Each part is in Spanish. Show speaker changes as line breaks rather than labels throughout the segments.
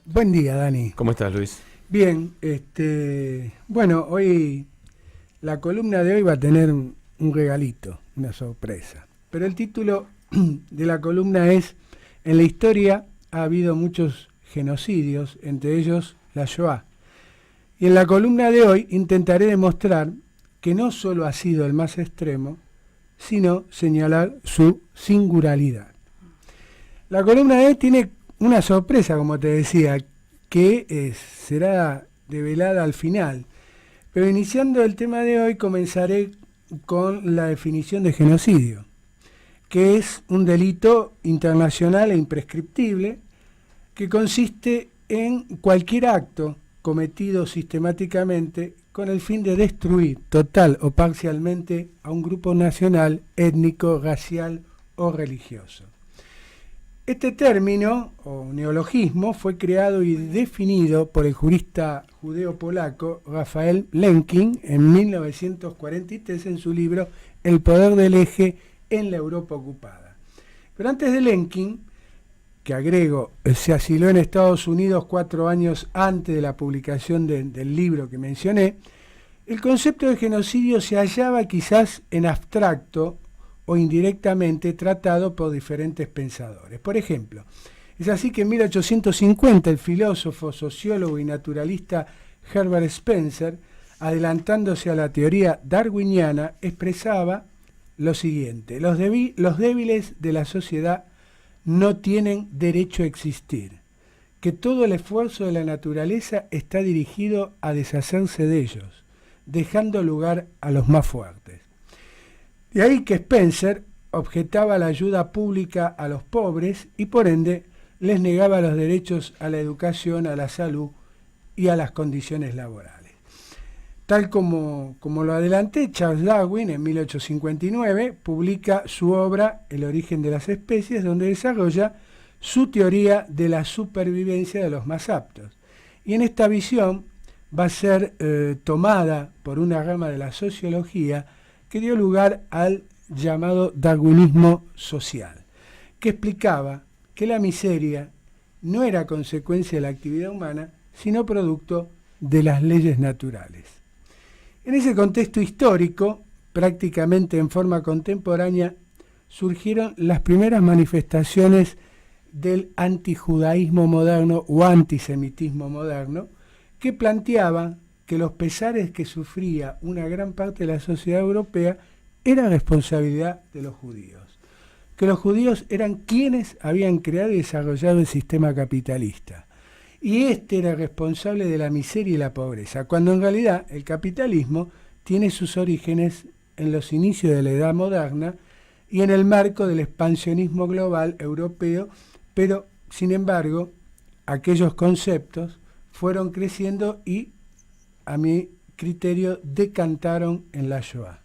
Buen día, Dani.
¿Cómo estás, Luis?
Bien, bueno, hoy la columna de hoy va a tener un regalito, una sorpresa. Pero el título de la columna es: en la historia ha habido muchos genocidios, entre ellos la Shoah. Y en la columna de hoy intentaré demostrar que no solo ha sido el más extremo, sino señalar su singularidad. La columna de hoy tiene una sorpresa, como te decía, que será develada al final. Pero iniciando el tema de hoy, comenzaré con la definición de genocidio, que es un delito internacional e imprescriptible que consiste en cualquier acto cometido sistemáticamente con el fin de destruir total o parcialmente a un grupo nacional, étnico, racial o religioso. Este término, o neologismo, fue creado y definido por el jurista judeo-polaco Raphael Lemkin en 1943 en su libro El poder del eje en la Europa ocupada. Pero antes de Lemkin, que agrego, se asiló en Estados Unidos 4 años antes de la publicación del libro que mencioné, el concepto de genocidio se hallaba quizás en abstracto o indirectamente tratado por diferentes pensadores. Por ejemplo, es así que en 1850 el filósofo, sociólogo y naturalista Herbert Spencer, adelantándose a la teoría darwiniana, expresaba lo siguiente: los débiles de la sociedad no tienen derecho a existir, que todo el esfuerzo de la naturaleza está dirigido a deshacerse de ellos, dejando lugar a los más fuertes. De ahí que Spencer objetaba la ayuda pública a los pobres y por ende les negaba los derechos a la educación, a la salud y a las condiciones laborales. Tal como lo adelanté, Charles Darwin en 1859 publica su obra El origen de las especies, donde desarrolla su teoría de la supervivencia de los más aptos. Y en esta visión va a ser tomada por una rama de la sociología que dio lugar al llamado darwinismo social, que explicaba que la miseria no era consecuencia de la actividad humana, sino producto de las leyes naturales. En ese contexto histórico, prácticamente en forma contemporánea, surgieron las primeras manifestaciones del antijudaísmo moderno o antisemitismo moderno, que planteaban que los pesares que sufría una gran parte de la sociedad europea era responsabilidad de los judíos, que los judíos eran quienes habían creado y desarrollado el sistema capitalista, y este era responsable de la miseria y la pobreza, cuando en realidad el capitalismo tiene sus orígenes en los inicios de la Edad Moderna y en el marco del expansionismo global europeo, pero sin embargo aquellos conceptos fueron creciendo y, a mi criterio, decantaron en la Shoah.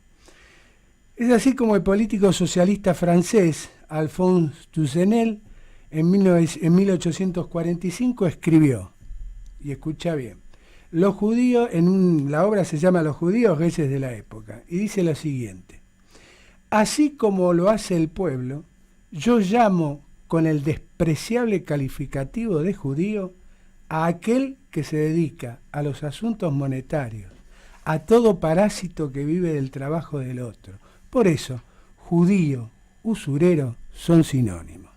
Es así como el político socialista francés Alphonse Toussaint en 1845 escribió, y escucha bien, los judíos, la obra se llama Los judíos reyes de la época, y dice lo siguiente: así como lo hace el pueblo, yo llamo con el despreciable calificativo de judío a aquel que se dedica a los asuntos monetarios, a todo parásito que vive del trabajo del otro. Por eso, judío, usurero son sinónimos.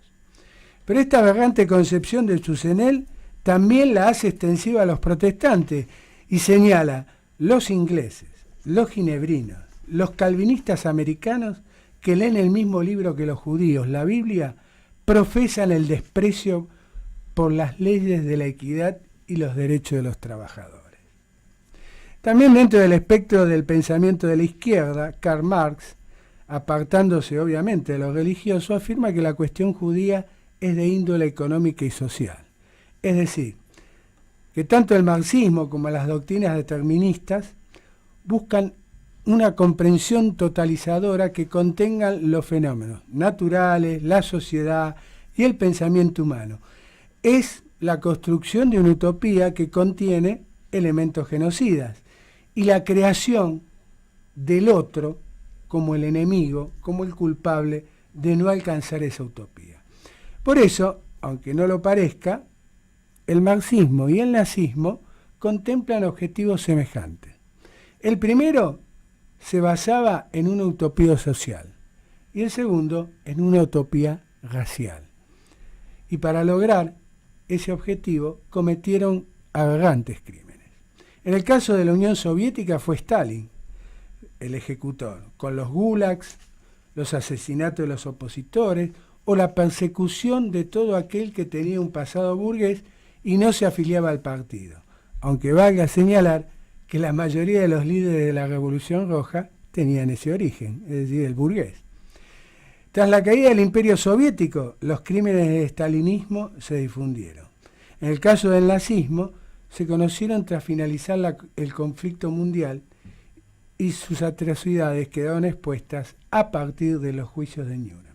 Pero esta aberrante concepción del Toussaint también la hace extensiva a los protestantes y señala los ingleses, los ginebrinos, los calvinistas americanos que leen el mismo libro que los judíos, la Biblia, profesan el desprecio por las leyes de la equidad y los derechos de los trabajadores. También dentro del espectro del pensamiento de la izquierda, Karl Marx, apartándose obviamente de lo religioso, afirma que la cuestión judía es de índole económica y social. Es decir, que tanto el marxismo como las doctrinas deterministas buscan una comprensión totalizadora que contengan los fenómenos naturales, la sociedad y el pensamiento humano. Es la construcción de una utopía que contiene elementos genocidas y la creación del otro como el enemigo, como el culpable de no alcanzar esa utopía. Por eso, aunque no lo parezca, el marxismo y el nazismo contemplan objetivos semejantes. El primero se basaba en una utopía social y el segundo en una utopía racial. Y para lograr ese objetivo cometieron aberrantes crímenes. En el caso de la Unión Soviética fue Stalin el ejecutor, con los gulags, los asesinatos de los opositores o la persecución de todo aquel que tenía un pasado burgués y no se afiliaba al partido, aunque valga señalar que la mayoría de los líderes de la Revolución Roja tenían ese origen, es decir, el burgués. Tras la caída del Imperio Soviético, los crímenes del stalinismo se difundieron. En el caso del nazismo, se conocieron tras finalizar el conflicto mundial y sus atrocidades quedaron expuestas a partir de los juicios de Nuremberg.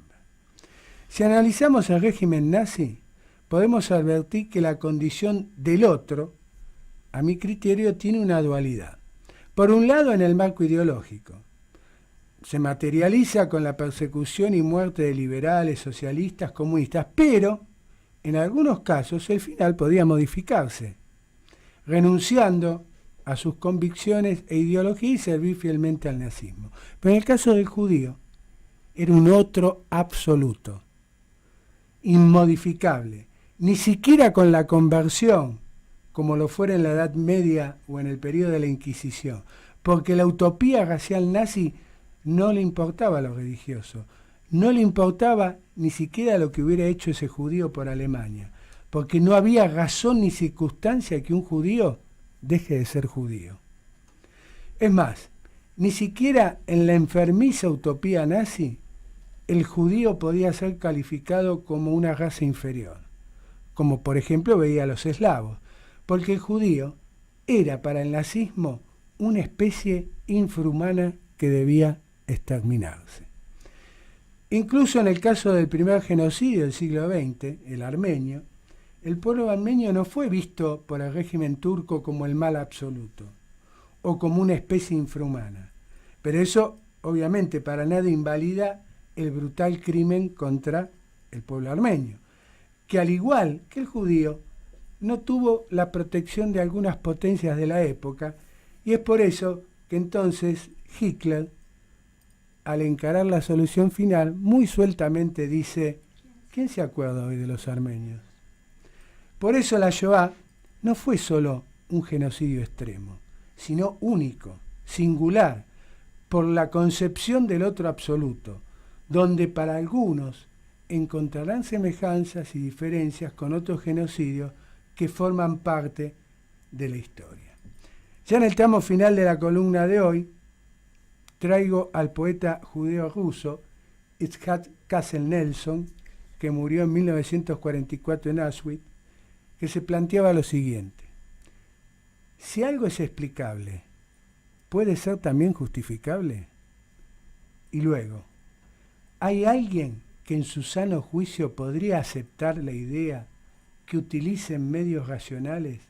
Si analizamos el régimen nazi, podemos advertir que la condición del otro, a mi criterio, tiene una dualidad. Por un lado, en el marco ideológico, se materializa con la persecución y muerte de liberales, socialistas, comunistas, pero en algunos casos el final podía modificarse, renunciando a sus convicciones e ideología y servir fielmente al nazismo. Pero en el caso del judío, era un otro absoluto, inmodificable, ni siquiera con la conversión, como lo fuera en la Edad Media o en el periodo de la Inquisición, porque la utopía racial nazi no le importaba lo religioso, no le importaba ni siquiera lo que hubiera hecho ese judío por Alemania, porque no había razón ni circunstancia que un judío deje de ser judío. Es más, ni siquiera en la enfermiza utopía nazi, el judío podía ser calificado como una raza inferior, como por ejemplo veía a los eslavos, porque el judío era para el nazismo una especie infrahumana que debía exterminarse. Incluso en el caso del primer genocidio del siglo XX, el armenio, el pueblo armenio no fue visto por el régimen turco como el mal absoluto o como una especie infrahumana, pero eso obviamente para nada invalida el brutal crimen contra el pueblo armenio, que al igual que el judío no tuvo la protección de algunas potencias de la época, y es por eso que entonces Hitler, al encarar la solución final, muy sueltamente dice: ¿quién se acuerda hoy de los armenios? Por eso la Shoah no fue solo un genocidio extremo, sino único, singular, por la concepción del otro absoluto, donde para algunos encontrarán semejanzas y diferencias con otros genocidios que forman parte de la historia. Ya en el tramo final de la columna de hoy, traigo al poeta judeo-ruso Itzhak Kassel-Nelson, que murió en 1944 en Auschwitz, que se planteaba lo siguiente: si algo es explicable, ¿puede ser también justificable? Y luego, ¿hay alguien que en su sano juicio podría aceptar la idea que utilicen medios racionales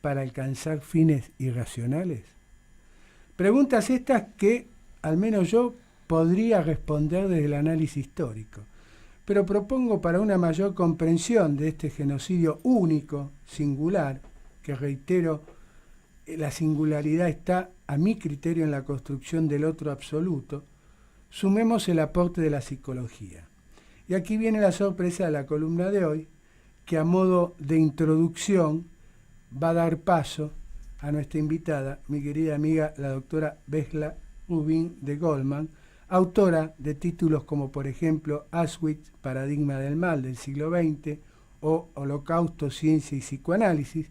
para alcanzar fines irracionales? Preguntas estas que al menos yo podría responder desde el análisis histórico, pero propongo para una mayor comprensión de este genocidio único, singular, que reitero, la singularidad está a mi criterio en la construcción del otro absoluto, sumemos el aporte de la psicología. Y aquí viene la sorpresa de la columna de hoy, que a modo de introducción va a dar paso a nuestra invitada, mi querida amiga, la doctora Vesla Rubin de Goldman, autora de títulos como, por ejemplo, Auschwitz, Paradigma del Mal del siglo XX, o Holocausto, Ciencia y Psicoanálisis,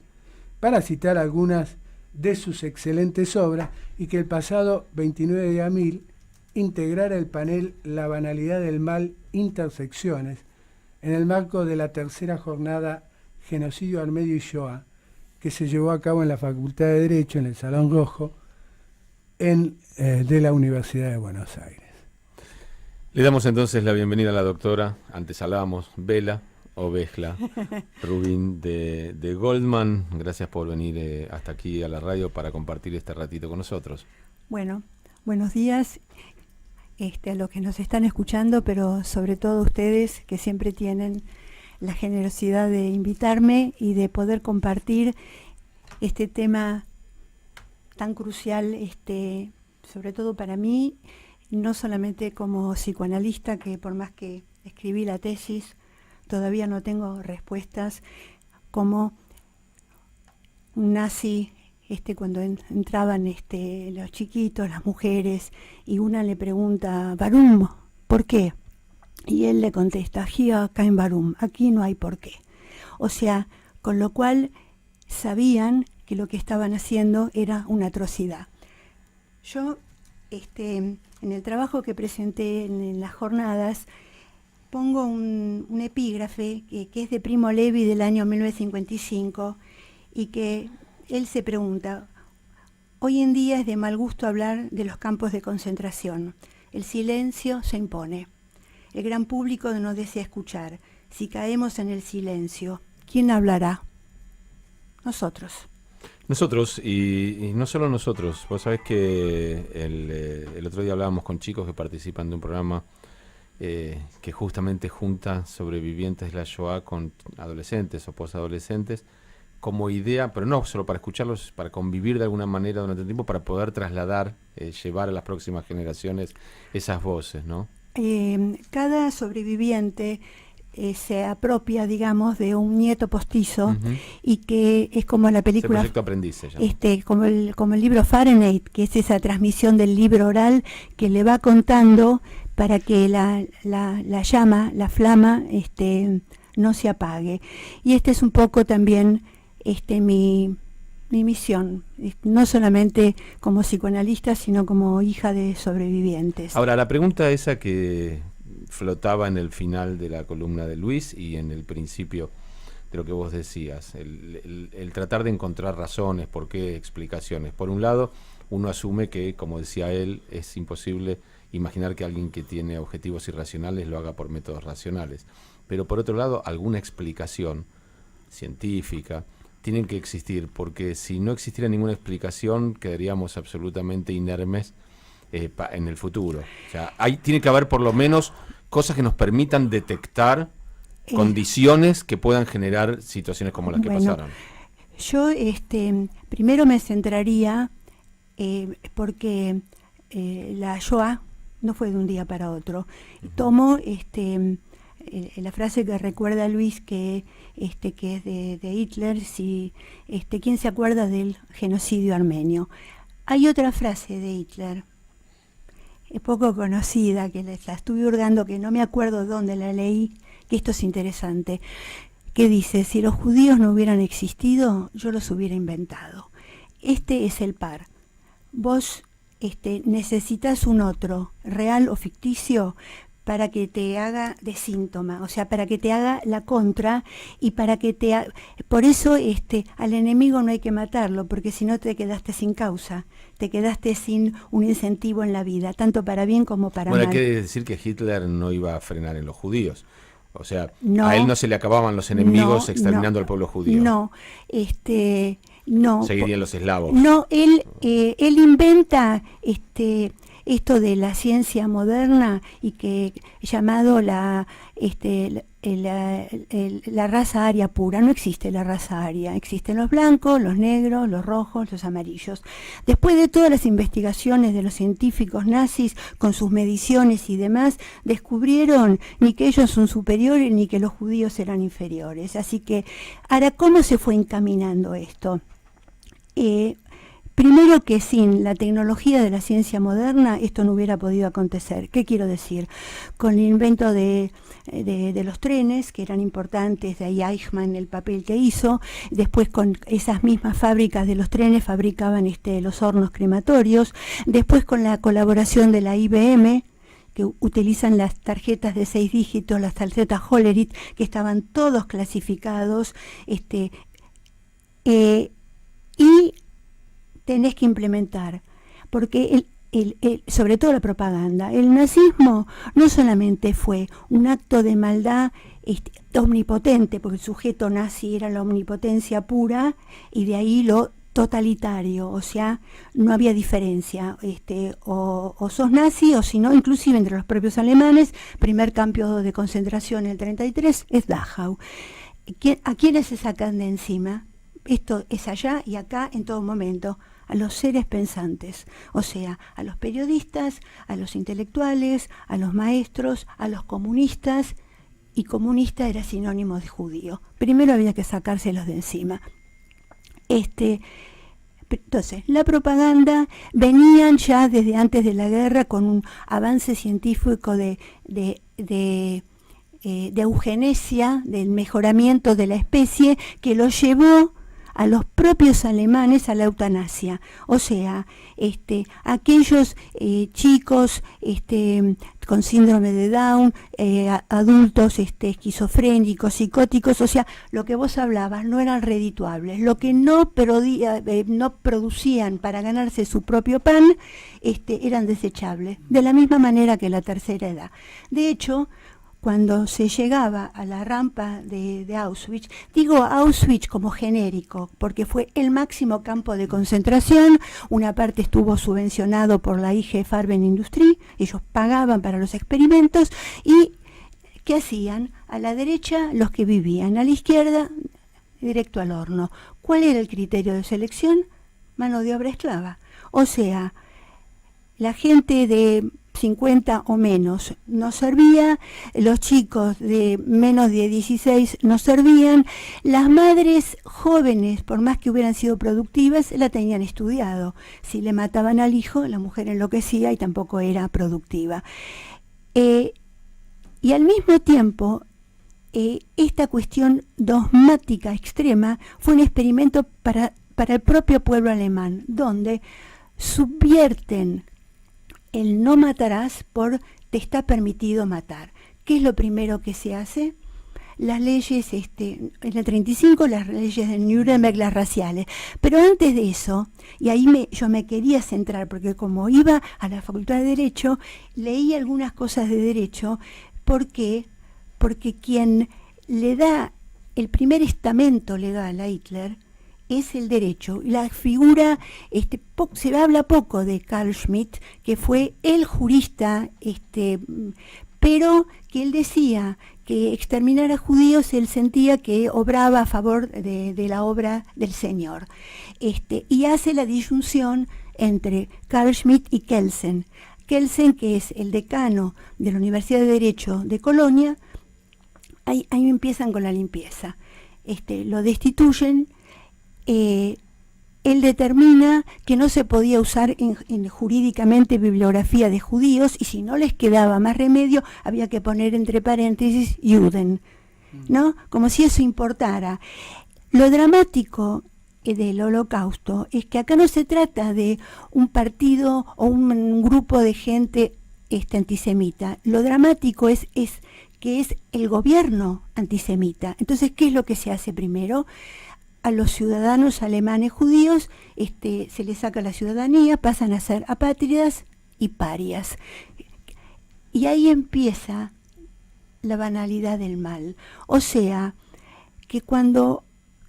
para citar algunas de sus excelentes obras, y que el pasado 29 de abril integrara el panel La banalidad del mal, intersecciones, en el marco de la tercera jornada Genocidio Armenio y Shoah, que se llevó a cabo en la Facultad de Derecho, en el Salón Rojo, de la Universidad de Buenos Aires.
Le damos entonces la bienvenida a la doctora, antes hablábamos, Vela o Vesla Rubin de Goldman. Gracias por venir hasta aquí a la radio para compartir este ratito con nosotros.
Bueno, buenos días a los que nos están escuchando, pero sobre todo ustedes que siempre tienen la generosidad de invitarme y de poder compartir este tema tan crucial, sobre todo para mí, no solamente como psicoanalista, que por más que escribí la tesis, todavía no tengo respuestas, como un nazi, cuando entraban los chiquitos, las mujeres, y una le pregunta, Barum, ¿por qué? Y él le contesta, Hier kein Warum, aquí no hay por qué. O sea, con lo cual sabían que lo que estaban haciendo era una atrocidad. Yo, en el trabajo que presenté en las jornadas, pongo un epígrafe que es de Primo Levi del año 1955 y que él se pregunta, hoy en día es de mal gusto hablar de los campos de concentración. El silencio se impone. El gran público no desea escuchar. Si caemos en el silencio, ¿quién hablará? Nosotros.
Nosotros, y no solo nosotros. Vos sabés que el otro día hablábamos con chicos que participan de un programa que justamente junta sobrevivientes de la Shoah con adolescentes o posadolescentes como idea, pero no solo para escucharlos, para convivir de alguna manera durante el tiempo, para poder trasladar, llevar a las próximas generaciones esas voces, ¿no?
Cada sobreviviente se apropia, digamos, de un nieto postizo, y que es como la película,
Proyecto Aprendiz se llama.
como el libro Fahrenheit, que es esa transmisión del libro oral que le va contando para que la llama, la flama, no se apague. Y es un poco también mi misión, no solamente como psicoanalista, sino como hija de sobrevivientes.
Ahora, la pregunta esa que flotaba en el final de la columna de Luis y en el principio de lo que vos decías, el tratar de encontrar razones, por qué, explicaciones. Por un lado, uno asume que, como decía él, es imposible imaginar que alguien que tiene objetivos irracionales lo haga por métodos racionales. Pero por otro lado, alguna explicación científica tiene que existir, porque si no existiera ninguna explicación, quedaríamos absolutamente inermes en el futuro. O sea, tiene que haber por lo menos cosas que nos permitan detectar condiciones que puedan generar situaciones como las que pasaron.
Yo primero me centraría, porque la Shoah no fue de un día para otro. Tomo la frase que recuerda a Luis, que es de Hitler, ¿quién se acuerda del genocidio armenio? Hay otra frase de Hitler, es poco conocida, que la estuve hurgando, que no me acuerdo dónde la leí, que esto es interesante, que dice, si los judíos no hubieran existido, yo los hubiera inventado. Este es el par. Vos necesitas un otro, real o ficticio, para que te haga de síntoma, o sea, para que te haga la contra, y para que por eso al enemigo no hay que matarlo, porque si no te quedaste sin causa, te quedaste sin un incentivo en la vida, tanto para bien como para mal.
Bueno, hay que decir que Hitler no iba a frenar en los judíos. O sea,
no,
a él no se le acababan los enemigos exterminando al pueblo judío.
No, no.
Seguirían los eslavos.
No, él inventa esto de la ciencia moderna, y que llamado la raza aria pura. No existe la raza aria, existen los blancos, los negros, los rojos, los amarillos. Después de todas las investigaciones de los científicos nazis con sus mediciones y demás, descubrieron ni que ellos son superiores ni que los judíos eran inferiores. Así que, ahora, ¿cómo se fue encaminando esto? Primero, que sin la tecnología de la ciencia moderna esto no hubiera podido acontecer. ¿Qué quiero decir? Con el invento de los trenes, que eran importantes, de ahí Eichmann el papel que hizo, después con esas mismas fábricas de los trenes fabricaban los hornos crematorios, después con la colaboración de la IBM, que utilizan las tarjetas de 6 dígitos, las tarjetas Hollerith, que estaban todos clasificados, y tenés que implementar, porque sobre todo la propaganda. El nazismo no solamente fue un acto de maldad omnipotente, porque el sujeto nazi era la omnipotencia pura, y de ahí lo totalitario, o sea, no había diferencia, o sos nazi, o si no, inclusive entre los propios alemanes, primer campo de concentración en el 33 es Dachau. ¿A quiénes se sacan de encima? Esto es allá y acá en todo momento, a los seres pensantes, o sea, a los periodistas, a los intelectuales, a los maestros, a los comunistas, y comunista era sinónimo de judío. Primero había que sacárselos de encima. Entonces, la propaganda venían ya desde antes de la guerra con un avance científico de eugenesia, del mejoramiento de la especie, que lo llevó a los propios alemanes a la eutanasia. O sea, aquellos chicos con síndrome de Down, adultos esquizofrénicos, psicóticos, o sea, lo que vos hablabas, no eran redituables. Lo que no producían para ganarse su propio pan, eran desechables, de la misma manera que la tercera edad. De hecho, cuando se llegaba a la rampa de Auschwitz, digo Auschwitz como genérico, porque fue el máximo campo de concentración, una parte estuvo subvencionado por la IG Farben Industrie, ellos pagaban para los experimentos, y ¿qué hacían? A la derecha los que vivían, a la izquierda directo al horno. ¿Cuál era el criterio de selección? Mano de obra esclava. O sea, la gente de 50 o menos no servía, los chicos de menos de 16 no servían, las madres jóvenes, por más que hubieran sido productivas, la tenían estudiado. Si le mataban al hijo, la mujer enloquecía y tampoco era productiva. Y al mismo tiempo, esta cuestión dogmática extrema fue un experimento para el propio pueblo alemán, donde subvierten el no matarás por te está permitido matar. ¿Qué es lo primero que se hace? Las leyes, en el 35, las leyes de Nuremberg, las raciales. Pero antes de eso, y ahí yo me quería centrar, porque como iba a la Facultad de Derecho, leí algunas cosas de Derecho. ¿Por qué? Porque quien le da el primer estamento legal a Hitler es el derecho. La figura, se habla poco de Carl Schmitt, que fue el jurista, pero que él decía que exterminar a judíos, él sentía que obraba a favor de la obra del Señor. Y hace la disyunción entre Carl Schmitt y Kelsen. Kelsen, que es el decano de la Universidad de Derecho de Colonia, ahí empiezan con la limpieza. Lo destituyen. Él determina que no se podía usar jurídicamente bibliografía de judíos, y si no les quedaba más remedio había que poner entre paréntesis Juden, ¿no? Como si eso importara. Lo dramático del Holocausto es que acá no se trata de un partido o un grupo de gente antisemita. Lo dramático es que es el gobierno antisemita. Entonces, ¿qué es lo que se hace primero? A los ciudadanos alemanes judíos se les saca la ciudadanía, pasan a ser apátridas y parias. Y ahí empieza la banalidad del mal. O sea, que cuando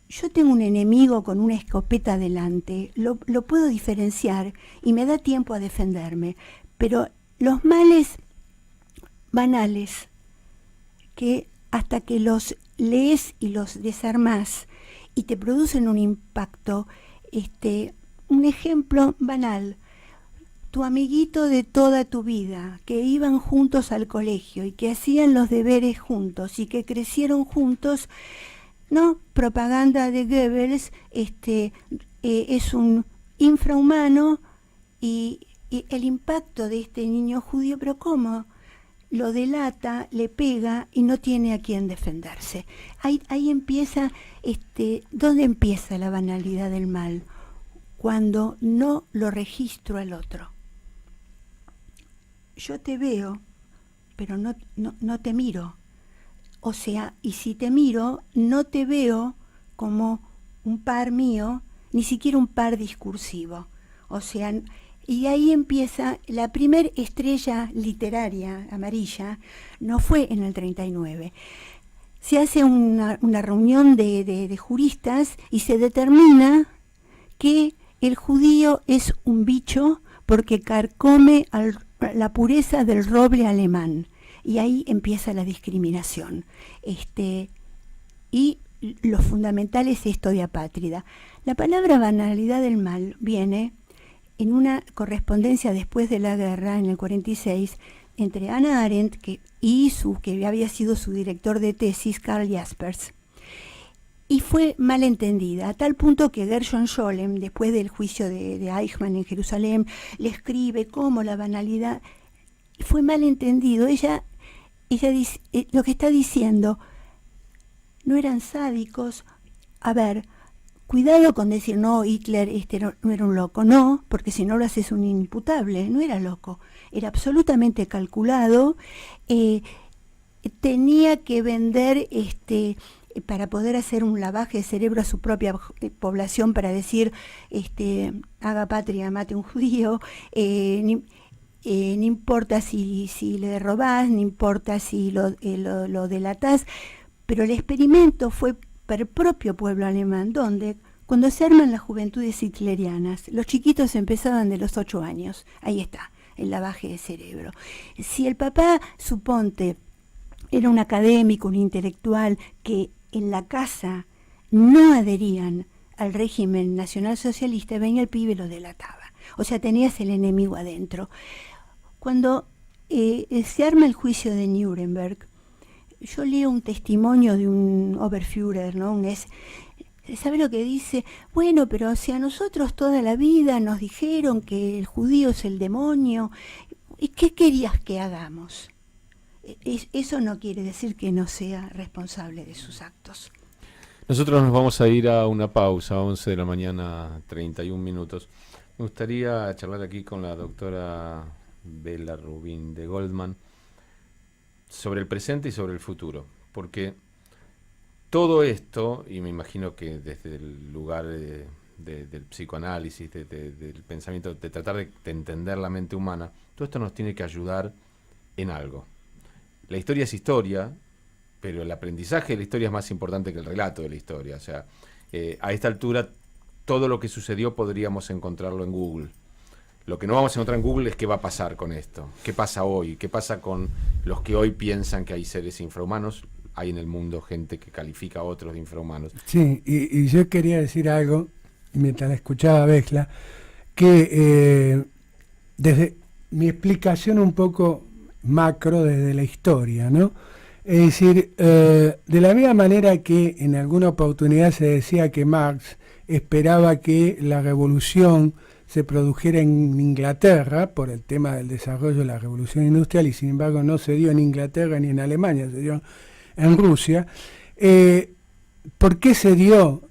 yo tengo un enemigo con una escopeta delante, lo puedo diferenciar y me da tiempo a defenderme. Pero los males banales, que hasta que los lees y los desarmás, y te producen un impacto, un ejemplo banal, tu amiguito de toda tu vida, que iban juntos al colegio y que hacían los deberes juntos y que crecieron juntos, ¿no? Propaganda de Goebbels, es un infrahumano, y el impacto de este niño judío, pero ¿cómo? Lo delata, le pega y no tiene a quién defenderse. Ahí empieza, ¿dónde empieza la banalidad del mal? Cuando no lo registro al otro. Yo te veo, pero no te miro. O sea, y si te miro, no te veo como un par mío, ni siquiera un par discursivo. O sea, y ahí empieza la primer estrella literaria amarilla, no fue en el 39. Se hace una reunión de juristas y se determina que el judío es un bicho porque carcome la pureza del roble alemán. Y ahí empieza la discriminación. Y lo fundamental es esto de apátrida. La palabra banalidad del mal viene en una correspondencia después de la guerra, en el 46, entre Hannah Arendt y que había sido su director de tesis, Karl Jaspers. Y fue mal entendida, a tal punto que Gershon Scholem, después del juicio de Eichmann en Jerusalén, le escribe cómo la banalidad fue mal entendido. Ella dice, lo que está diciendo, no eran sádicos. A ver, cuidado con decir, no, Hitler no era un loco. No, porque si no lo haces un inimputable. No era loco, era absolutamente calculado. Tenía que vender para poder hacer un lavaje de cerebro a su propia población para decir, haga patria, mate un judío. No importa si le robás, no importa si lo delatás, pero el experimento fue para el propio pueblo alemán, donde cuando se arman las juventudes hitlerianas, los chiquitos empezaban de los 8 años, ahí está, el lavaje de cerebro. Si el papá, suponte, era un académico, un intelectual, que en la casa no adherían al régimen nacionalsocialista, venía el pibe y lo delataba. O sea, tenías el enemigo adentro. Cuando se arma el juicio de Nuremberg, yo leo un testimonio de un Oberführer, ¿no? ¿Sabe lo que dice? Bueno, pero si a nosotros toda la vida nos dijeron que el judío es el demonio, ¿y qué querías que hagamos? Eso no quiere decir que no sea responsable de sus actos.
Nosotros nos vamos a ir a una pausa, 11 de la mañana, 31 minutos. Me gustaría charlar aquí con la doctora Bela Rubin de Goldman sobre el presente y sobre el futuro, porque todo esto, y me imagino que desde el lugar del psicoanálisis, del pensamiento, de tratar de entender la mente humana, todo esto nos tiene que ayudar en algo. La historia es historia, pero el aprendizaje de la historia es más importante que el relato de la historia. O sea, a esta altura, todo lo que sucedió podríamos encontrarlo en Google. Lo que no vamos a encontrar en Google es qué va a pasar con esto, qué pasa hoy, qué pasa con los que hoy piensan que hay seres infrahumanos. Hay en el mundo gente que califica a otros de infrahumanos.
Sí, y yo quería decir algo, mientras la escuchaba a Vesla, que desde mi explicación un poco macro desde la historia, ¿no? Es decir, de la misma manera que en alguna oportunidad se decía que Marx esperaba que la revolución se produjera en Inglaterra por el tema del desarrollo de la revolución industrial, y sin embargo no se dio en Inglaterra ni en Alemania, se dio en Rusia. ¿Por qué se dio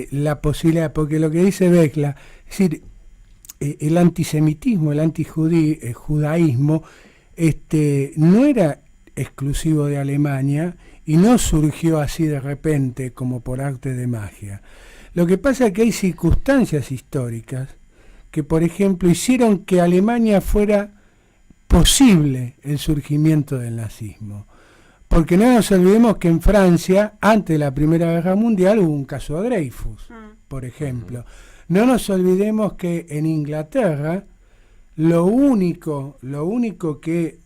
la posibilidad? Porque lo que dice Vesla, es decir, el antisemitismo, el antijudaísmo, no era exclusivo de Alemania y no surgió así de repente como por arte de magia. Lo que pasa es que hay circunstancias históricas que, por ejemplo, hicieron que Alemania fuera posible el surgimiento del nazismo. Porque no nos olvidemos que en Francia, antes de la Primera Guerra Mundial, hubo un caso de Dreyfus, por ejemplo. No nos olvidemos que en Inglaterra lo único que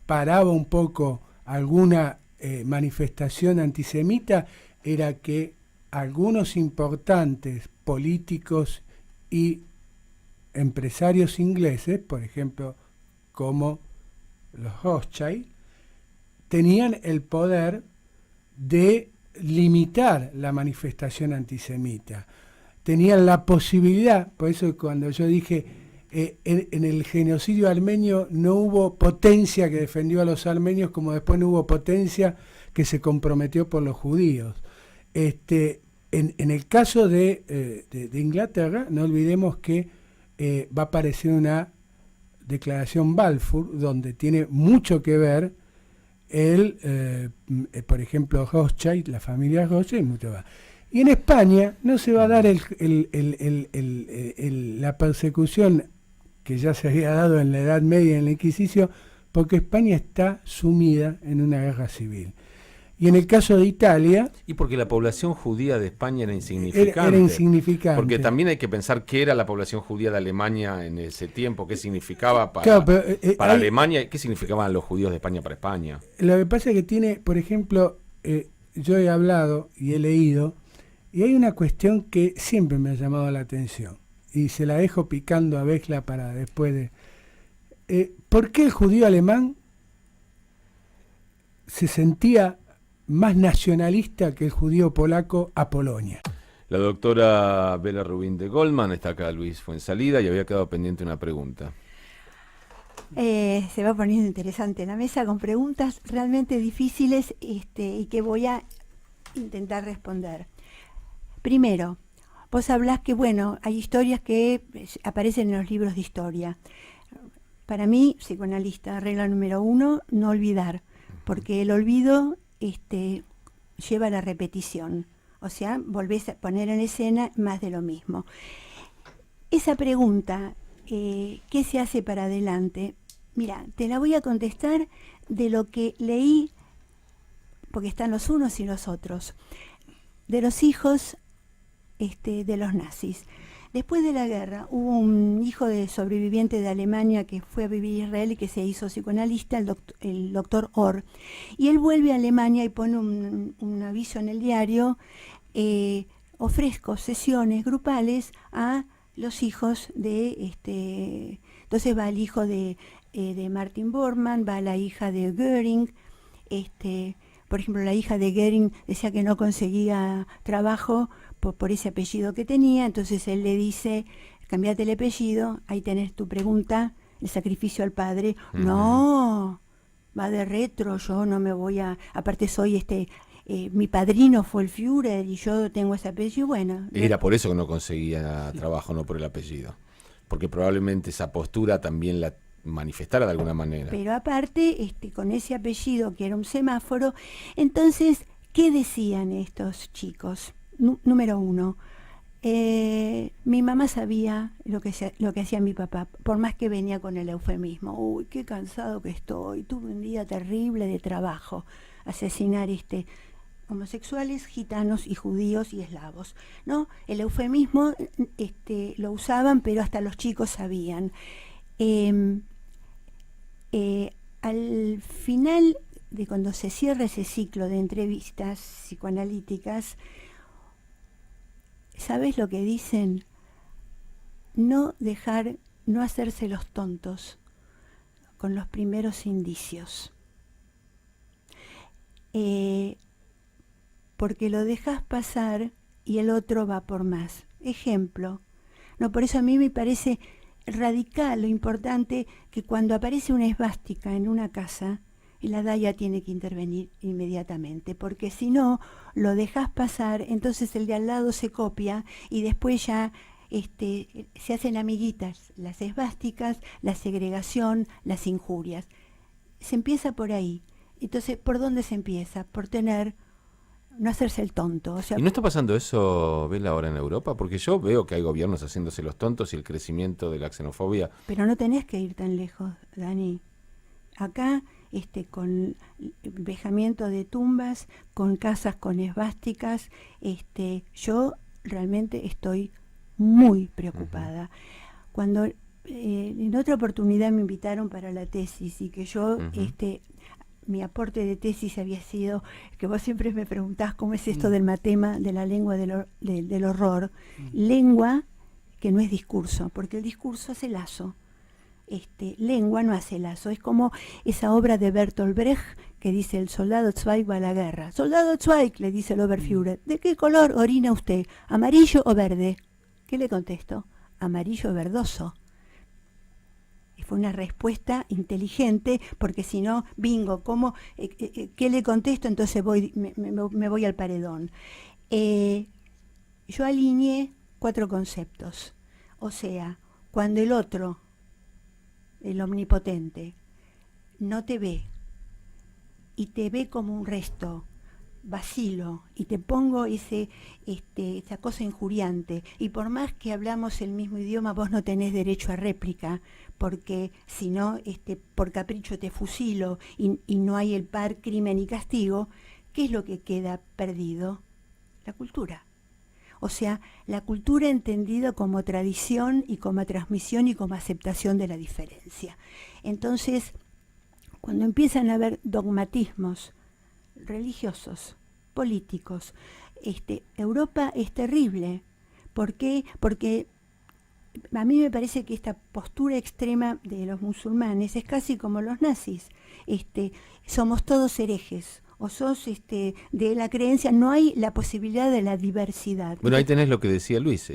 paraba un poco alguna manifestación antisemita era que algunos importantes políticos y empresarios ingleses, por ejemplo, como los Rothschild, tenían el poder de limitar la manifestación antisemita. Tenían la posibilidad, por eso cuando yo dije en el genocidio armenio no hubo potencia que defendió a los armenios, como después no hubo potencia que se comprometió por los judíos. En el caso de Inglaterra, no olvidemos que va a aparecer una declaración Balfour, donde tiene mucho que ver por ejemplo, Rothschild, la familia Rothschild, mucho más. Y en España no se va a dar la persecución que ya se había dado en la Edad Media, en la Inquisición, porque España está sumida en una guerra civil. Y en el caso de Italia...
Y porque la población judía de España era insignificante.
Era insignificante.
Porque también hay que pensar qué era la población judía de Alemania en ese tiempo, qué significaba para,
claro, pero,
para Alemania, qué significaban los judíos de España para España.
Lo que pasa es que tiene, por ejemplo, yo he hablado y he leído, y hay una cuestión que siempre me ha llamado la atención, y se la dejo picando a Vesla para después de... ¿por qué el judío alemán se sentía más nacionalista que el judío polaco a Polonia?
La doctora Bela Rubin de Goldman, está acá Luis Fuensalida, y había quedado pendiente una pregunta.
Se va poniendo interesante la mesa con preguntas realmente difíciles y que voy a intentar responder. Primero, vos hablás que, bueno, hay historias que aparecen en los libros de historia. Para mí, psicoanalista, regla número 1, no olvidar, porque el olvido lleva a la repetición. O sea, volvés a poner en escena más de lo mismo. Esa pregunta, ¿qué se hace para adelante? Mira, te la voy a contestar de lo que leí, porque están los unos y los otros, de los hijos de los nazis. Después de la guerra hubo un hijo de sobreviviente de Alemania que fue a vivir a Israel y que se hizo psicoanalista, el doctor Orr. Y él vuelve a Alemania y pone un aviso en el diario, ofrezco sesiones grupales a los hijos de... entonces va el hijo de Martin Bormann, va la hija de Göring. Por ejemplo, la hija de Göring decía que no conseguía trabajo por ese apellido que tenía, entonces él le dice, cambiate el apellido, ahí tenés tu pregunta, el sacrificio al padre. No, va de retro, yo no me voy a... Aparte soy mi padrino fue el Führer y yo tengo ese apellido, bueno.
Era por eso que no conseguía trabajo, no por el apellido. Porque probablemente esa postura también la manifestara de alguna manera.
Pero aparte, con ese apellido que era un semáforo, entonces, ¿qué decían estos chicos? Número 1, mi mamá sabía lo que hacía mi papá, por más que venía con el eufemismo. Uy, qué cansado que estoy, tuve un día terrible de trabajo, asesinar homosexuales, gitanos y judíos y eslavos, ¿no? El eufemismo lo usaban, pero hasta los chicos sabían. Al final de cuando se cierra ese ciclo de entrevistas psicoanalíticas, ¿sabes lo que dicen? No hacerse los tontos con los primeros indicios. Porque lo dejas pasar y el otro va por más. Ejemplo. No, por eso a mí me parece radical lo importante que cuando aparece una esvástica en una casa, la DAIA tiene que intervenir inmediatamente, porque si no, lo dejas pasar, entonces el de al lado se copia y después ya se hacen amiguitas las esvásticas, la segregación, las injurias. Se empieza por ahí. Entonces, ¿por dónde se empieza? Por no hacerse el tonto. O sea,
¿y no está pasando eso, Bela, ahora en Europa? Porque yo veo que hay gobiernos haciéndose los tontos y el crecimiento de la xenofobia.
Pero no tenés que ir tan lejos, Dani. Acá, con vejamiento de tumbas, con casas con esvásticas, yo realmente estoy muy preocupada. Cuando en otra oportunidad me invitaron para la tesis y que yo, mi aporte de tesis había sido, que vos siempre me preguntás cómo es esto del matema, de la lengua del horror. Lengua que no es discurso, porque el discurso hace lazo. Lengua no hace lazo. Es como esa obra de Bertolt Brecht que dice: el soldado Zweig va a la guerra. Soldado Zweig, le dice el Oberführer, ¿de qué color orina usted? ¿Amarillo o verde? ¿Qué le contesto? Amarillo verdoso. Y fue una respuesta inteligente, porque si no, bingo, ¿cómo? ¿Qué le contesto? Entonces me voy al paredón. Yo alineé 4 conceptos. O sea, cuando el otro, el omnipotente, no te ve y te ve como un resto, vacilo, y te pongo esa cosa injuriante, y por más que hablamos el mismo idioma, vos no tenés derecho a réplica, porque si no, por capricho te fusilo y no hay el par crimen y castigo, ¿qué es lo que queda perdido? La cultura. O sea, la cultura entendida como tradición y como transmisión y como aceptación de la diferencia. Entonces, cuando empiezan a haber dogmatismos religiosos, políticos, Europa es terrible. ¿Por qué? Porque a mí me parece que esta postura extrema de los musulmanes es casi como los nazis. Somos todos herejes, o sos de la creencia, no hay la posibilidad de la diversidad.
Bueno, ahí tenés lo que decía Luis.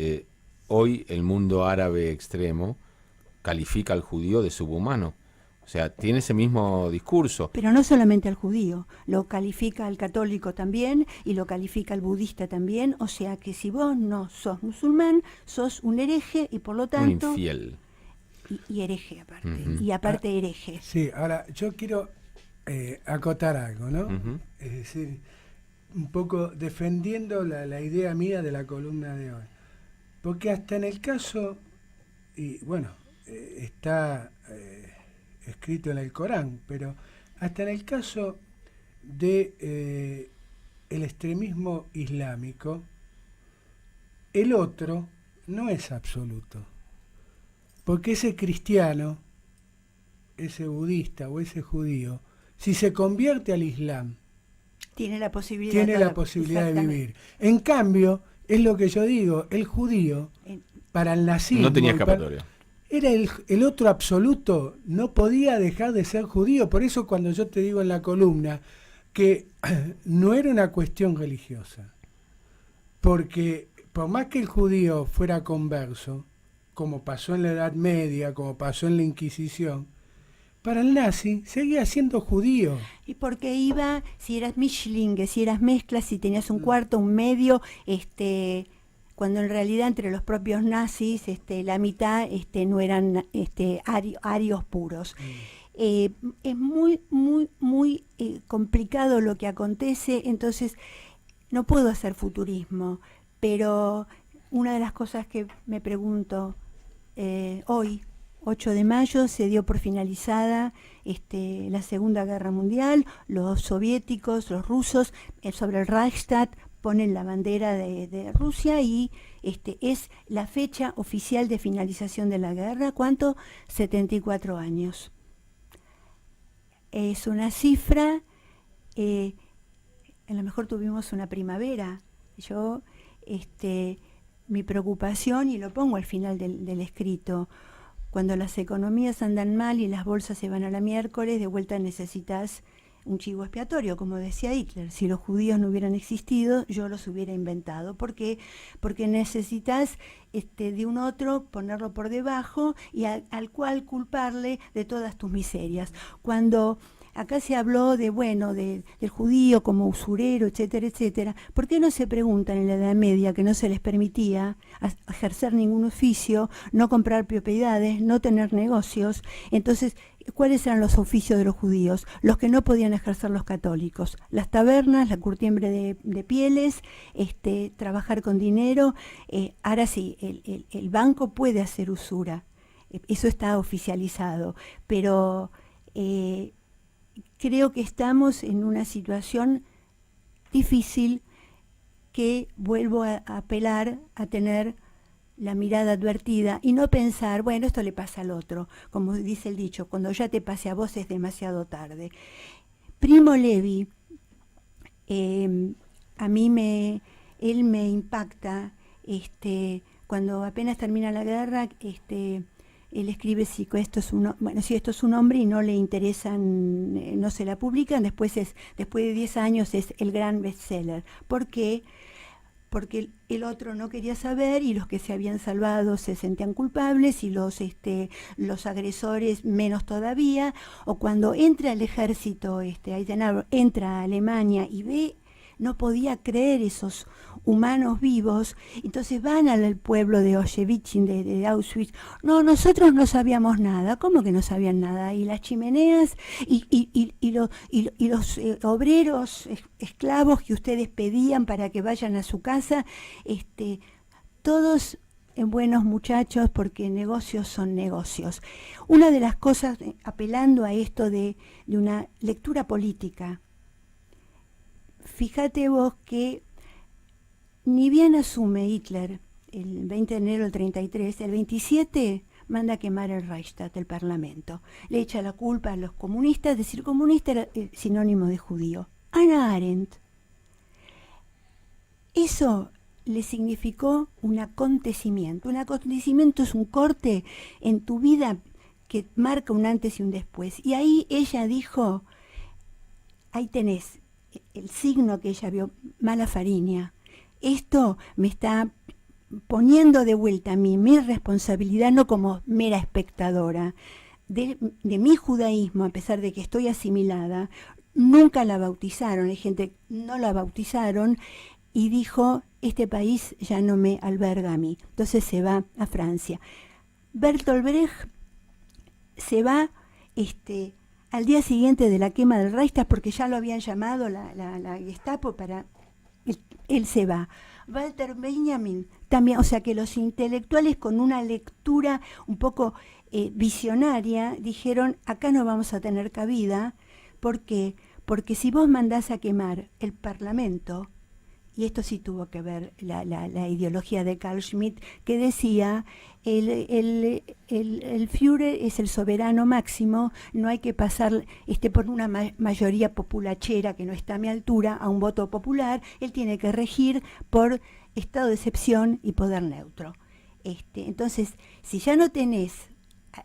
Hoy el mundo árabe extremo califica al judío de subhumano. O sea, tiene ese mismo discurso.
Pero no solamente al judío, lo califica al católico también y lo califica al budista también. O sea que si vos no sos musulmán, sos un hereje y por lo tanto...
Un infiel.
Y hereje aparte.
Uh-huh.
Y aparte hereje.
Sí, ahora yo quiero acotar algo, ¿no?
Uh-huh.
Es decir, un poco defendiendo la idea mía de la columna de hoy. Porque hasta en el caso, y bueno, está escrito en el Corán, pero hasta en el caso de el extremismo islámico, el otro no es absoluto. Porque ese cristiano, ese budista o ese judío, si se convierte al Islam,
tiene la posibilidad
de vivir. En cambio, es lo que yo digo, el judío, para el nazismo,
no tenía escapatoria.
Era el otro absoluto, no podía dejar de ser judío. Por eso cuando yo te digo en la columna que no era una cuestión religiosa, porque por más que el judío fuera converso, como pasó en la Edad Media, como pasó en la Inquisición, para el nazi seguía siendo judío.
Y porque iba, si eras Mischlinge, si eras mezcla, si tenías un cuarto, un medio, cuando en realidad entre los propios nazis la mitad no eran arios puros. Es muy, muy, muy complicado lo que acontece, entonces no puedo hacer futurismo, pero una de las cosas que me pregunto hoy, 8 de mayo, se dio por finalizada la Segunda Guerra Mundial, los soviéticos, los rusos, sobre el Reichstag ponen la bandera de Rusia y es la fecha oficial de finalización de la guerra. ¿Cuánto? 74 años. Es una cifra, a lo mejor tuvimos una primavera. Yo, mi preocupación, y lo pongo al final del escrito, cuando las economías andan mal y las bolsas se van a la miércoles, de vuelta necesitas un chivo expiatorio, como decía Hitler. Si los judíos no hubieran existido, yo los hubiera inventado. ¿Por qué? Porque necesitas de un otro ponerlo por debajo y al cual culparle de todas tus miserias. Cuando acá se habló del judío como usurero, etcétera, etcétera, ¿por qué no se preguntan en la Edad Media que no se les permitía ejercer ningún oficio, no comprar propiedades, no tener negocios? Entonces, ¿cuáles eran los oficios de los judíos? Los que no podían ejercer los católicos. Las tabernas, la curtiembre de pieles, trabajar con dinero. Ahora sí, el banco puede hacer usura. Eso está oficializado. Pero creo que estamos en una situación difícil que vuelvo a apelar a tener la mirada advertida y no pensar, bueno, esto le pasa al otro, como dice el dicho, cuando ya te pase a vos es demasiado tarde. Primo Levi, a mí él me impacta, cuando apenas termina la guerra, él escribe si esto es un hombre y no le interesan, no se la publican, después de 10 años es el gran bestseller. ¿Por qué? Porque el otro no quería saber y los que se habían salvado se sentían culpables y los agresores menos todavía. O cuando entra el ejército, Eisenhower entra a Alemania y ve, no podía creer esos humanos vivos, entonces van al pueblo de Auschwitz, de Auschwitz. No, nosotros no sabíamos nada. ¿Cómo que no sabían nada? Y las chimeneas y los obreros esclavos que ustedes pedían para que vayan a su casa, todos buenos muchachos, porque negocios son negocios. Una de las cosas, apelando a esto de una lectura política, fíjate vos que ni bien asume Hitler el 20 de enero del 33, el 27 manda a quemar el Reichstag, el Parlamento. Le echa la culpa a los comunistas, decir comunista era sinónimo de judío. Hannah Arendt. Eso le significó un acontecimiento. Un acontecimiento es un corte en tu vida que marca un antes y un después. Y ahí ella dijo, ahí tenés el signo que ella vio, mala fariña. Esto me está poniendo de vuelta a mí mi responsabilidad, no como mera espectadora de mi judaísmo, a pesar de que estoy asimilada. Nunca la bautizaron, hay gente que no la bautizaron, y dijo, este país ya no me alberga a mí. Entonces se va a Francia. Bertolt Brecht se va al día siguiente de la quema del Reichstag, porque ya lo habían llamado la Gestapo para... Él se va. Walter Benjamin también, o sea que los intelectuales con una lectura un poco visionaria dijeron, acá no vamos a tener cabida. ¿Por qué? Porque si vos mandás a quemar el Parlamento, y esto sí tuvo que ver la ideología de Carl Schmitt, que decía, el Führer es el soberano máximo, no hay que pasar por una mayoría populachera que no está a mi altura, a un voto popular, él tiene que regir por estado de excepción y poder neutro. Entonces, si ya no tenés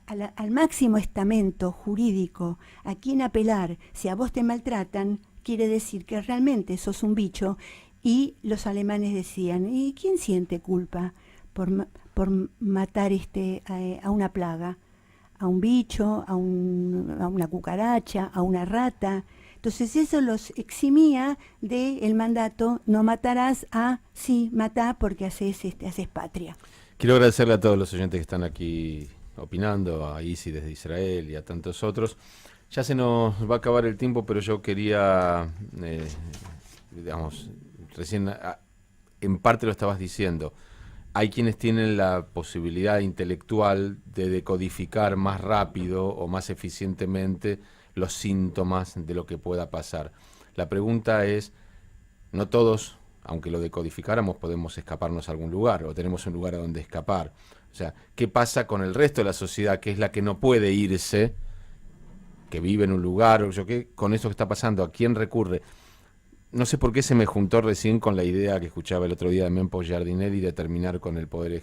al máximo estamento jurídico a quien apelar, si a vos te maltratan, quiere decir que realmente sos un bicho. Y los alemanes decían, ¿y quién siente culpa por matar a una plaga? A un bicho, a una cucaracha, a una rata. Entonces eso los eximía del mandato, no matarás, sí, matá porque haces patria.
Quiero agradecerle a todos los oyentes que están aquí opinando, a Isi desde Israel y a tantos otros. Ya se nos va a acabar el tiempo, pero yo quería, recién en parte lo estabas diciendo, hay quienes tienen la posibilidad intelectual de decodificar más rápido o más eficientemente los síntomas de lo que pueda pasar. La pregunta es, no todos, aunque lo decodificáramos, podemos escaparnos a algún lugar o tenemos un lugar a donde escapar. O sea, ¿qué pasa con el resto de la sociedad, que es la que no puede irse, que vive en un lugar, o yo qué, con eso que está pasando? ¿A quién recurre? No sé por qué se me juntó recién con la idea que escuchaba el otro día de Mempo Giardinelli de terminar con el poder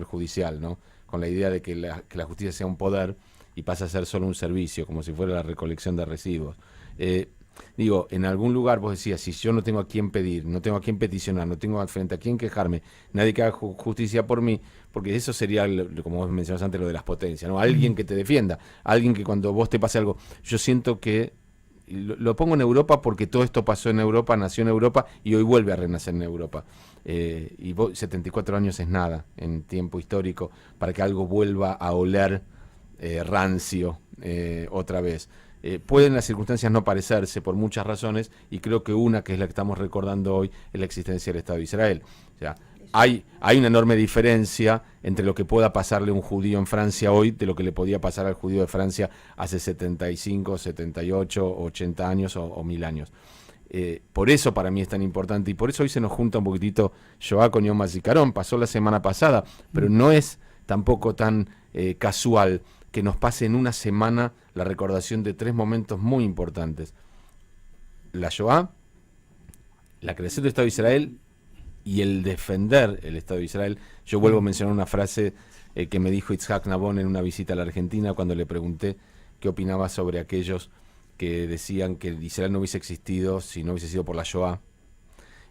judicial, ¿no? Con la idea de que la justicia sea un poder y pasa a ser solo un servicio, como si fuera la recolección de residuos. Digo, en algún lugar vos decías, si yo no tengo a quién pedir, no tengo a quién peticionar, no tengo frente a quién quejarme, nadie que haga justicia por mí, porque eso sería, como vos mencionabas antes, lo de las potencias, ¿no? Alguien que te defienda, alguien que cuando vos te pase algo, yo siento que, lo pongo en Europa porque todo esto pasó en Europa, nació en Europa y hoy vuelve a renacer en Europa. Y 74 años es nada en tiempo histórico para que algo vuelva a oler rancio otra vez. Pueden las circunstancias no parecerse por muchas razones, y creo que una, que es la que estamos recordando hoy, es la existencia del Estado de Israel. O sea, hay una enorme diferencia entre lo que pueda pasarle a un judío en Francia hoy de lo que le podía pasar al judío de Francia hace 75, 78, 80 años o 1000 años. Por eso para mí es tan importante, y por eso hoy se nos junta un poquitito Shoah con Yom HaZikaron. Pasó la semana pasada, pero no es tampoco tan casual que nos pase en una semana la recordación de tres momentos muy importantes: la Shoah, la creación del Estado de Israel y el defender el Estado de Israel. Yo vuelvo a mencionar una frase que me dijo Itzhak Nabon en una visita a la Argentina, cuando le pregunté qué opinaba sobre aquellos que decían que Israel no hubiese existido si no hubiese sido por la Shoah.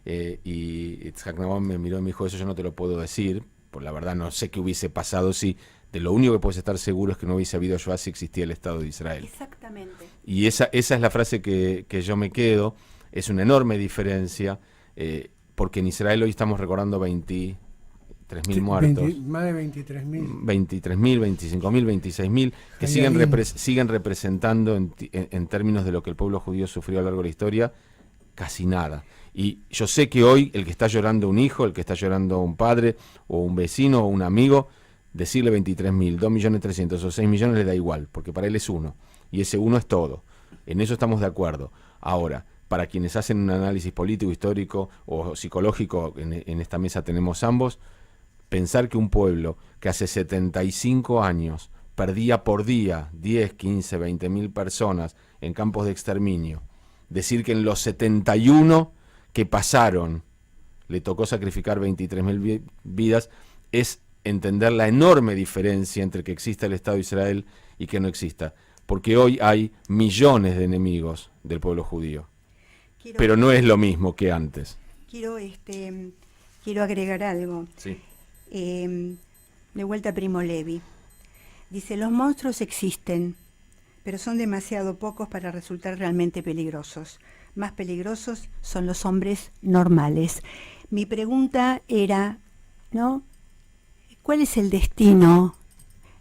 Y Itzhak Nabon me miró y me dijo, eso yo no te lo puedo decir, por la verdad no sé qué hubiese pasado si... De lo único que puedes estar seguro es que no hubiese habido Shoah si existía el Estado de Israel.
Exactamente.
Y esa es la frase que yo me quedo. Es una enorme diferencia, porque en Israel hoy estamos recordando 23.000 muertos.
Más de 23.000.
23.000, 25.000, 26.000, que siguen representando en términos de lo que el pueblo judío sufrió a lo largo de la historia, casi nada. Y yo sé que hoy el que está llorando un hijo, el que está llorando un padre, o un vecino, o un amigo, decirle 23.000, 2.300.000 o 6 millones le da igual, porque para él es uno, y ese uno es todo. En eso estamos de acuerdo. Ahora, para quienes hacen un análisis político, histórico o psicológico, en esta mesa tenemos ambos, pensar que un pueblo que hace 75 años perdía por día 10, 15, 20 mil personas en campos de exterminio, decir que en los 71 que pasaron le tocó sacrificar 23.000 vidas, es entender la enorme diferencia entre que exista el Estado de Israel y que no exista. Porque hoy hay millones de enemigos del pueblo judío. Pero no es lo mismo que antes.
Quiero agregar algo.
Sí.
De vuelta a Primo Levi. Dice, los monstruos existen, pero son demasiado pocos para resultar realmente peligrosos. Más peligrosos son los hombres normales. Mi pregunta era, ¿no? ¿Cuál es el destino?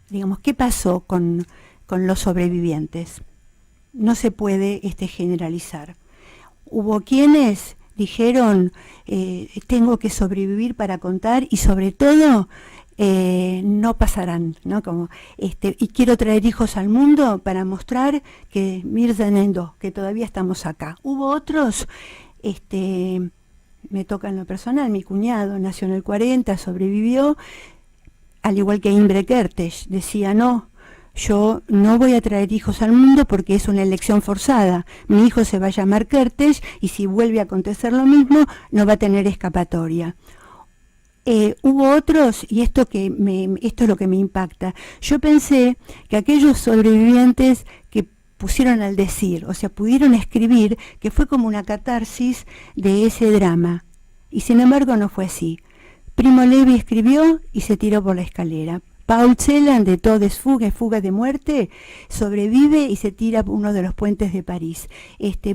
Digamos, ¿qué pasó con los sobrevivientes? No se puede generalizar. Hubo quienes dijeron, tengo que sobrevivir para contar y sobre todo no pasarán, ¿no? Como, y quiero traer hijos al mundo para mostrar que Mirzenendo, que todavía estamos acá. Hubo otros, me toca en lo personal, mi cuñado nació en el 40, sobrevivió, al igual que Imre Kertész, decía, no, yo no voy a traer hijos al mundo porque es una elección forzada. Mi hijo se va a llamar Kertész y si vuelve a acontecer lo mismo, no va a tener escapatoria. Hubo otros, y esto es lo que me impacta. Yo pensé que aquellos sobrevivientes que pusieron al decir, o sea, pudieron escribir, que fue como una catarsis de ese drama. Y sin embargo no fue así. Primo Levi escribió y se tiró por la escalera. Paul Celan, de Todesfuga, fuga de muerte, sobrevive y se tira por uno de los puentes de París.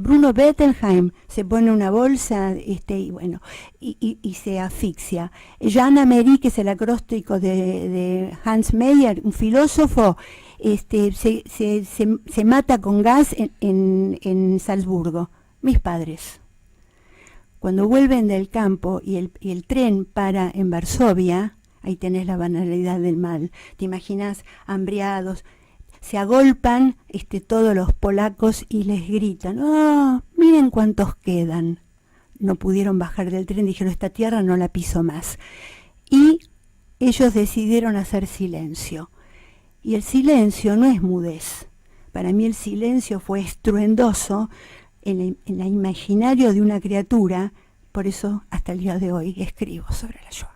Bruno Bettelheim se pone una bolsa y se asfixia. Jean Améry, que es el acróstico de Hans Meyer, un filósofo, se mata con gas en Salzburgo. Mis padres. Cuando vuelven del campo y el tren para en Varsovia, ahí tenés la banalidad del mal. Te imaginas hambriados, se agolpan todos los polacos y les gritan, ¡oh, miren cuántos quedan! No pudieron bajar del tren, dijeron, esta tierra no la piso más. Y ellos decidieron hacer silencio. Y el silencio no es mudez. Para mí el silencio fue estruendoso en el imaginario de una criatura, por eso hasta el día de hoy escribo sobre la Shoah.